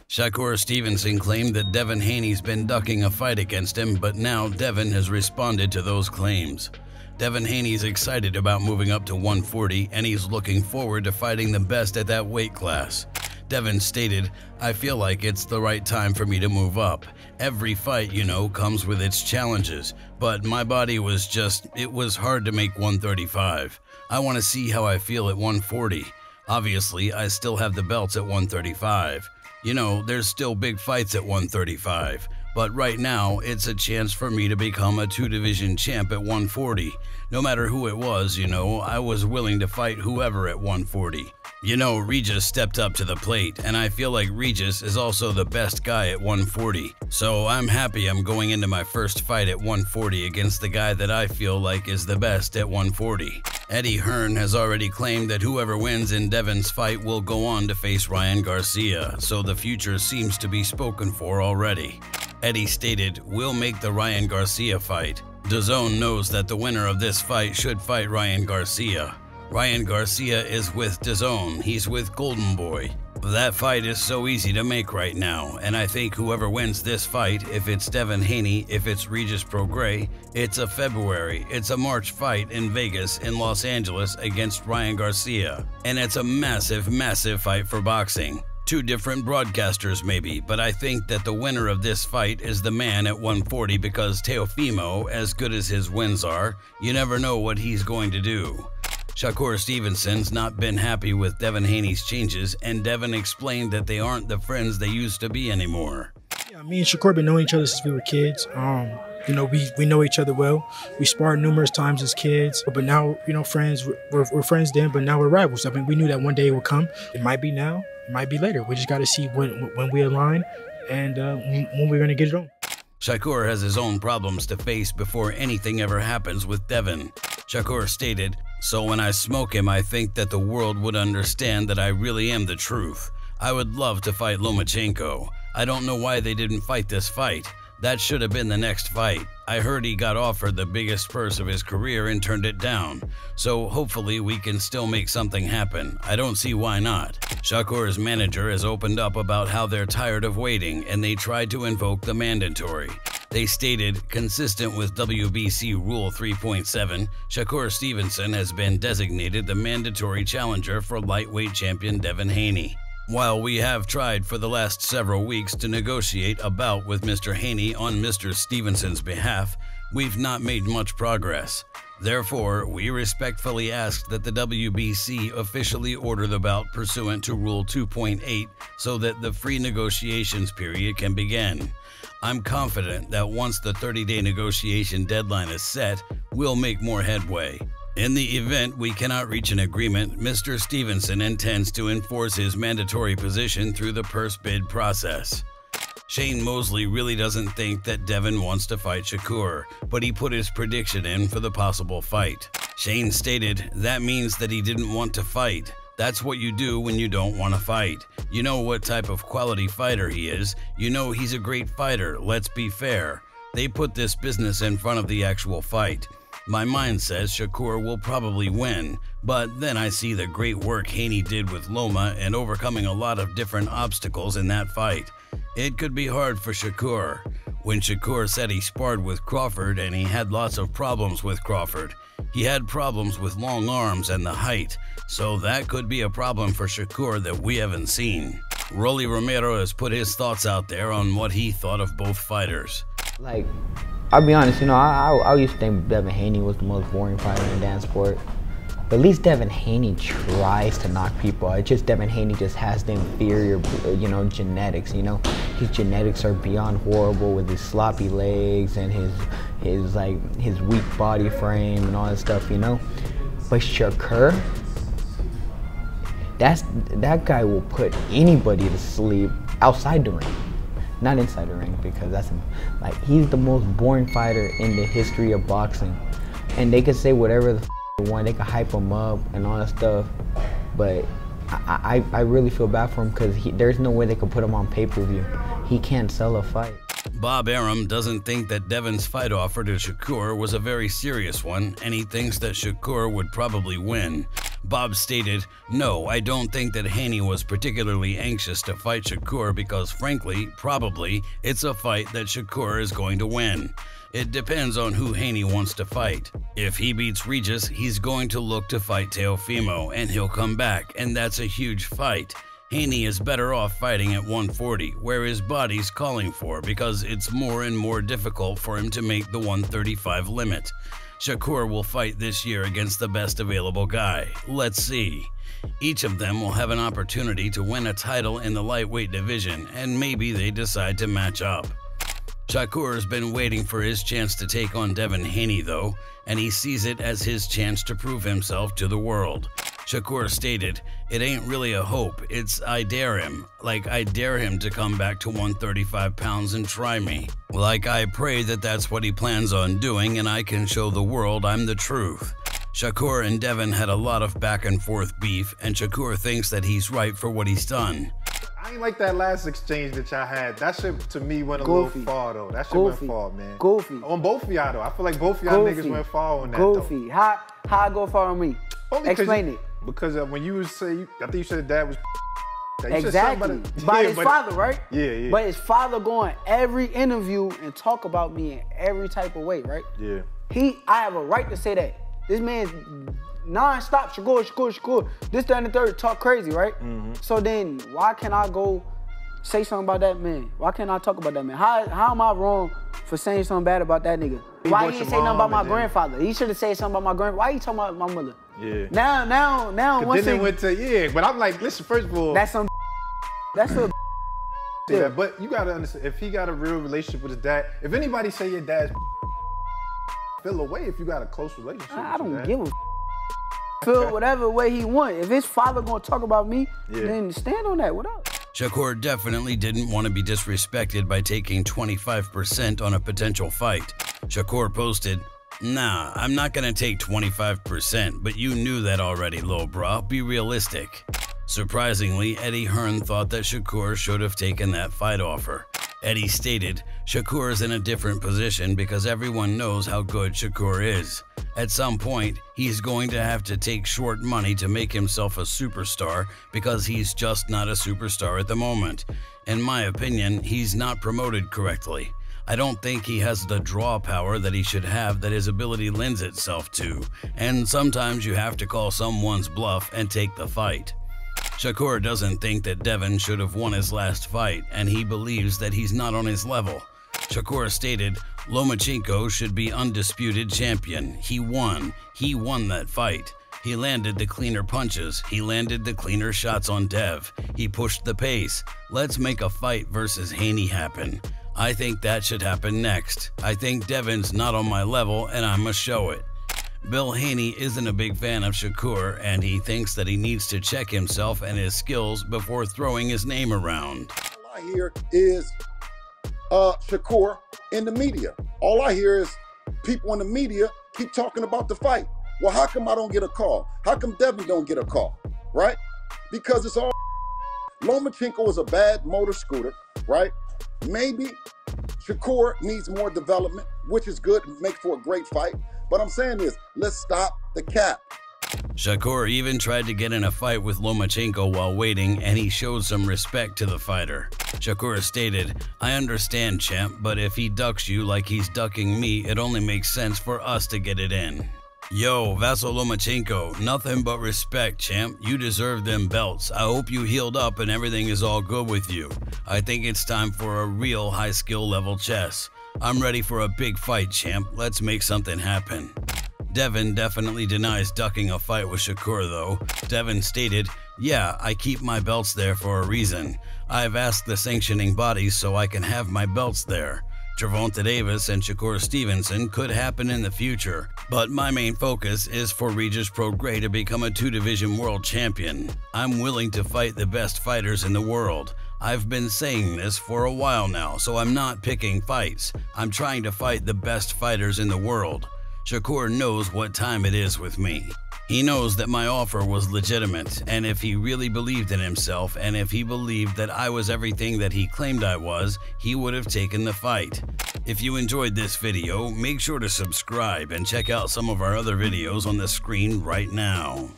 Shakur Stevenson claimed that Devin Haney's been ducking a fight against him, but now Devin has responded to those claims. Devin Haney's excited about moving up to 140, and he's looking forward to fighting the best at that weight class. Devin stated, "I feel like it's the right time for me to move up. Every fight, comes with its challenges, but my body was it was hard to make 135. I want to see how I feel at 140. Obviously, I still have the belts at 135. There's still big fights at 135. But right now, it's a chance for me to become a two-division champ at 140. No matter who it was, I was willing to fight whoever at 140. Regis stepped up to the plate, and I feel like Regis is also the best guy at 140. So I'm happy I'm going into my first fight at 140 against the guy that I feel like is the best at 140. Eddie Hearn has already claimed that whoever wins in Devin's fight will go on to face Ryan Garcia, so the future seems to be spoken for already. Eddie stated, "We'll make the Ryan Garcia fight. DAZN knows that the winner of this fight should fight Ryan Garcia. Ryan Garcia is with DAZN, he's with Golden Boy. That fight is so easy to make right now, and I think whoever wins this fight, if it's Devin Haney, if it's Regis Prograis, it's a March fight in Vegas, in Los Angeles against Ryan Garcia. And it's a massive, massive fight for boxing. Two different broadcasters maybe, but I think that the winner of this fight is the man at 140 because Teofimo, as good as his wins are, you never know what he's going to do." Shakur Stevenson's not been happy with Devin Haney's changes, and Devin explained that they aren't the friends they used to be anymore. Yeah, me and Shakur been knowing each other since we were kids. We know each other well. We sparred numerous times as kids, but now, friends, we're friends then, but now we're rivals. I mean, we knew that one day it would come. It might be now, it might be later. We just got to see when we align and when we're going to get it on. Shakur has his own problems to face before anything ever happens with Devin. Shakur stated, "So when I smoke him, I think that the world would understand that I really am the truth. I would love to fight Lomachenko. I don't know why they didn't fight this fight. That should have been the next fight. I heard he got offered the biggest purse of his career and turned it down. So hopefully we can still make something happen. I don't see why not." Shakur's manager has opened up about how they're tired of waiting and they tried to invoke the mandatory. They stated, consistent with WBC Rule 3.7, Shakur Stevenson has been designated the mandatory challenger for lightweight champion Devin Haney. While we have tried for the last several weeks to negotiate a bout with Mr. Haney on Mr. Stevenson's behalf, we've not made much progress. Therefore, we respectfully ask that the WBC officially order the bout pursuant to Rule 2.8 so that the free negotiations period can begin. I'm confident that once the 30-day negotiation deadline is set, we'll make more headway. In the event we cannot reach an agreement, Mr. Stevenson intends to enforce his mandatory position through the purse bid process. Shane Mosley really doesn't think that Devin wants to fight Shakur, but he put his prediction in for the possible fight. Shane stated, "That means that he didn't want to fight. That's what you do when you don't want to fight. You know what type of quality fighter he is. You know he's a great fighter, let's be fair. They put this business in front of the actual fight. My mind says Shakur will probably win, but then I see the great work Haney did with Loma and overcoming a lot of different obstacles in that fight. It could be hard for Shakur. When Shakur said he sparred with Crawford and he had lots of problems with Crawford, he had problems with long arms and the height, so that could be a problem for Shakur that we haven't seen." Rolly Romero has put his thoughts out there on what he thought of both fighters. I'll be honest, I used to think Devin Haney was the most boring fighter in dance sport. But at least Devin Haney tries to knock people out. It's just Devin Haney just has the inferior, genetics, His genetics are beyond horrible with his sloppy legs and his weak body frame and all that stuff, But Shakur, that guy will put anybody to sleep outside the ring. Not inside the ring, because he's the most boring fighter in the history of boxing. And they could say whatever the they want, they could hype him up and all that stuff, but I really feel bad for him because there's no way they could put him on pay-per-view. He can't sell a fight. Bob Arum doesn't think that Devin's fight offer to Shakur was a very serious one, and he thinks that Shakur would probably win. Bob stated, "No, I don't think that Haney was particularly anxious to fight Shakur because frankly, probably, it's a fight that Shakur is going to win. It depends on who Haney wants to fight. If he beats Regis, he's going to look to fight Teofimo, and he'll come back, and that's a huge fight. Haney is better off fighting at 140, where his body's calling for, because it's more and more difficult for him to make the 135 limit. Shakur will fight this year against the best available guy. Let's see. Each of them will have an opportunity to win a title in the lightweight division, and maybe they decide to match up." Shakur's been waiting for his chance to take on Devin Haney though, and he sees it as his chance to prove himself to the world. Shakur stated, "It ain't really a hope, it's I dare him. Like I dare him to come back to 135 pounds and try me. Like I pray that that's what he plans on doing and I can show the world I'm the truth." Shakur and Devin had a lot of back and forth beef, and Shakur thinks that he's right for what he's done. I ain't like that last exchange that y'all had. That shit to me went a little far though. That shit went far, man. Goofy. On both of y'all though. I feel like both of y'all niggas went far on that Goofy. How I go far on me? Explain it. Because when you say, I think you said dad was. Exactly. By his father, right? Yeah. But his father going every interview and talk about me in every type of way, right? Yeah. I have a right to say that. This man's non-stop, Shakur, this, that, and the third, talk crazy, right? So then, why can't I go say something about that man? Why can't I talk about that man? How am I wrong for saying something bad about that nigga? Why he didn't say nothing about my grandfather? He should have said something about my grandfather. Why he talking about my mother? Yeah. Now, once then it went to, but I'm like, listen, first of all. That's a yeah, but you gotta understand, if he got a real relationship with his dad, if anybody say your dad's feel away if you got a close relationship I with your don't dad. give a feel whatever way he want. If his father gonna talk about me, then stand on that. What up? Shakur definitely didn't want to be disrespected by taking 25% on a potential fight. Shakur posted, "Nah, I'm not gonna take 25%, but you knew that already, lil' bruh. Be realistic." Surprisingly, Eddie Hearn thought that Shakur should have taken that fight offer. Eddie stated, "Shakur is in a different position because everyone knows how good Shakur is. At some point, he's going to have to take short money to make himself a superstar because he's just not a superstar at the moment. In my opinion, he's not promoted correctly. I don't think he has the draw power that he should have that his ability lends itself to, and sometimes you have to call someone's bluff and take the fight." Shakur doesn't think that Devin should have won his last fight, and he believes that he's not on his level. Shakur stated, "Lomachenko should be undisputed champion. He won. He won that fight. He landed the cleaner punches. He landed the cleaner shots on Dev. He pushed the pace. Let's make a fight versus Haney happen. I think that should happen next. I think Devin's not on my level, and I must show it." Bill Haney isn't a big fan of Shakur, and he thinks that he needs to check himself and his skills before throwing his name around. All I hear is Shakur in the media. All I hear is people in the media keep talking about the fight. Well, how come I don't get a call? How come Devin don't get a call, right? Because it's all Lomachenko is a bad motor scooter, right? Maybe Shakur needs more development, which is good, make for a great fight. But I'm saying this, let's stop the cap. Shakur even tried to get in a fight with Lomachenko while waiting, and he showed some respect to the fighter. Shakur stated, "I understand, champ, but if he ducks you like he's ducking me, it only makes sense for us to get it in." Yo, Vasyl Lomachenko, nothing but respect, champ. You deserve them belts. I hope you healed up and everything is all good with you. I think it's time for a real high skill level chess. I'm ready for a big fight, champ. Let's make something happen. Devin definitely denies ducking a fight with Shakur though. Devin stated, "Yeah, I keep my belts there for a reason. I've asked the sanctioning bodies so I can have my belts there. Gervonta Davis and Shakur Stevenson could happen in the future, but my main focus is for Regis Prograis to become a 2-division world champion. I'm willing to fight the best fighters in the world. I've been saying this for a while now, so I'm not picking fights. I'm trying to fight the best fighters in the world. Shakur knows what time it is with me. He knows that my offer was legitimate, and if he really believed in himself, and if he believed that I was everything that he claimed I was, he would have taken the fight." If you enjoyed this video, make sure to subscribe and check out some of our other videos on the screen right now.